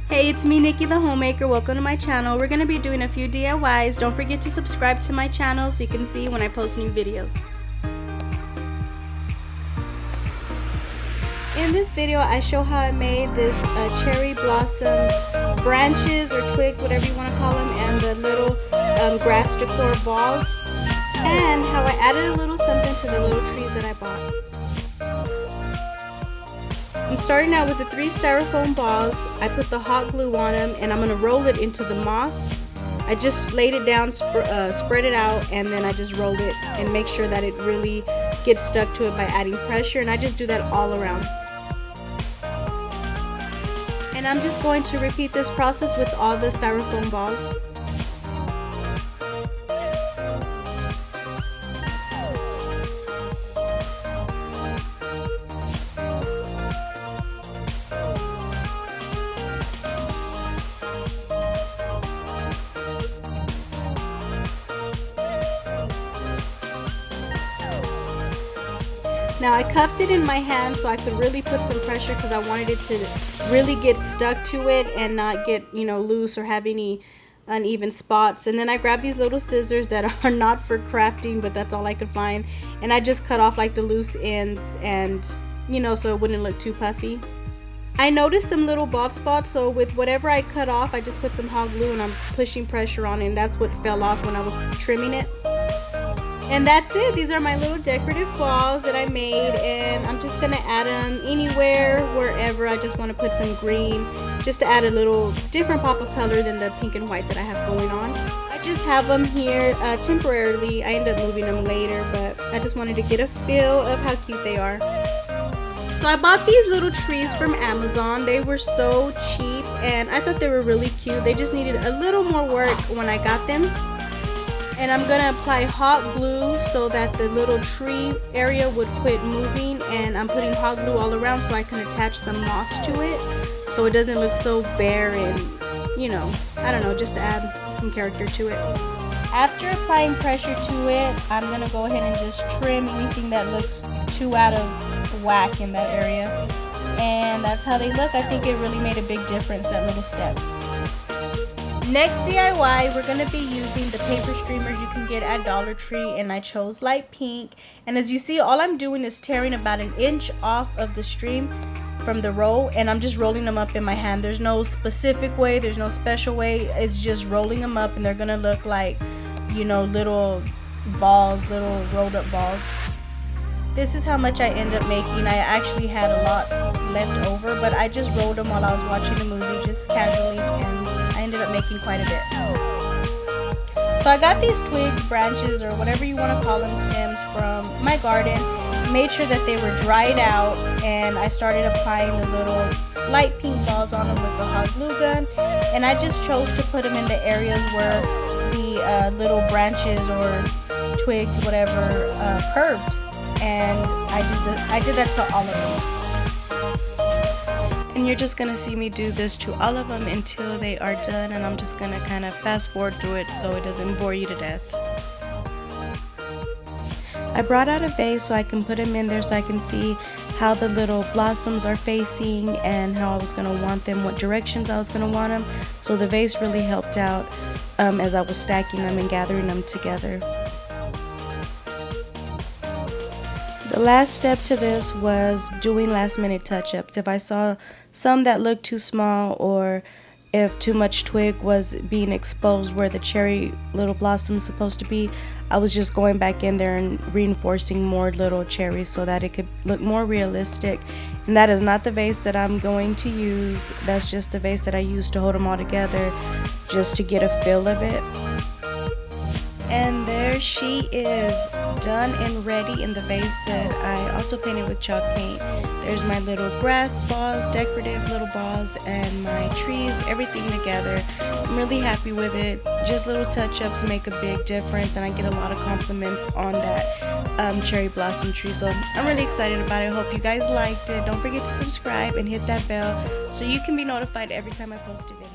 Hey, it's me, Nikki the Homemaker. Welcome to my channel. We're going to be doing a few DIYs. Don't forget to subscribe to my channel so you can see when I post new videos. In this video, I show how I made this cherry blossom branches or twigs, whatever you want to call them, and the little grass decor balls, and how I added a little something to the little trees that I bought. I'm starting out with the 3 styrofoam balls. I put the hot glue on them and I'm going to roll it into the moss. I just laid it down, spread it out, and then I just rolled it and make sure that it really gets stuck to it by adding pressure, and I just do that all around. And I'm just going to repeat this process with all the styrofoam balls. Now I cupped it in my hand so I could really put some pressure because I wanted it to really get stuck to it and not get, loose or have any uneven spots. And then I grabbed these little scissors that are not for crafting, but that's all I could find. And I just cut off like the loose ends and, so it wouldn't look too puffy. I noticed some little bald spots, so with whatever I cut off, I just put some hot glue and I'm pushing pressure on it, and that's what fell off when I was trimming it. And that's it. These are my little decorative balls that I made, and I'm just going to add them anywhere, wherever. I just want to put some green just to add a little different pop of color than the pink and white that I have going on. I just have them here temporarily. I end up moving them later, but I just wanted to get a feel of how cute they are. So I bought these little trees from Amazon. They were so cheap and I thought they were really cute. They just needed a little more work when I got them. And I'm going to apply hot glue so that the little tree area would quit moving, and I'm putting hot glue all around so I can attach some moss to it so it doesn't look so bare and, I don't know, just to add some character to it. After applying pressure to it, I'm going to go ahead and just trim anything that looks too out of whack in that area. And that's how they look. I think it really made a big difference, that little step. Next DIY, we're going to be using the paper streamers you can get at Dollar Tree, and I chose light pink. And as you see, all I'm doing is tearing about 1 inch off of the stream from the roll, and I'm just rolling them up in my hand. There's no specific way, there's no special way, it's just rolling them up, and they're going to look like, little balls, little rolled up balls. This is how much I end up making. I actually had a lot left over, but I just rolled them while I was watching the movie, just casually, and I ended up making quite a bit. So I got these twigs, branches, or whatever you want to call them, stems from my garden. Made sure that they were dried out, and I started applying the little light pink balls on them with the hot glue gun. And I just chose to put them in the areas where the little branches or twigs, whatever, curved. And I did that to all of them. And you're just going to see me do this to all of them until they are done, and I'm just going to kind of fast forward through it so it doesn't bore you to death. I brought out a vase so I can put them in there so I can see how the little blossoms are facing and how I was going to want them, what directions I was going to want them. So the vase really helped out as I was stacking them and gathering them together. The last step to this was doing last minute touch-ups. If I saw some that looked too small, or if too much twig was being exposed where the cherry little blossom is supposed to be, I was just going back in there and reinforcing more little cherries so that it could look more realistic. And that is not the vase that I'm going to use. That's just the vase that I used to hold them all together, just to get a feel of it. And there she is, done and ready in the vase that I also painted with chalk paint. There's my little grass balls, decorative little balls, and my trees, everything together. I'm really happy with it. Just little touch-ups make a big difference, and I get a lot of compliments on that cherry blossom tree. So I'm really excited about it. I hope you guys liked it. Don't forget to subscribe and hit that bell so you can be notified every time I post a video.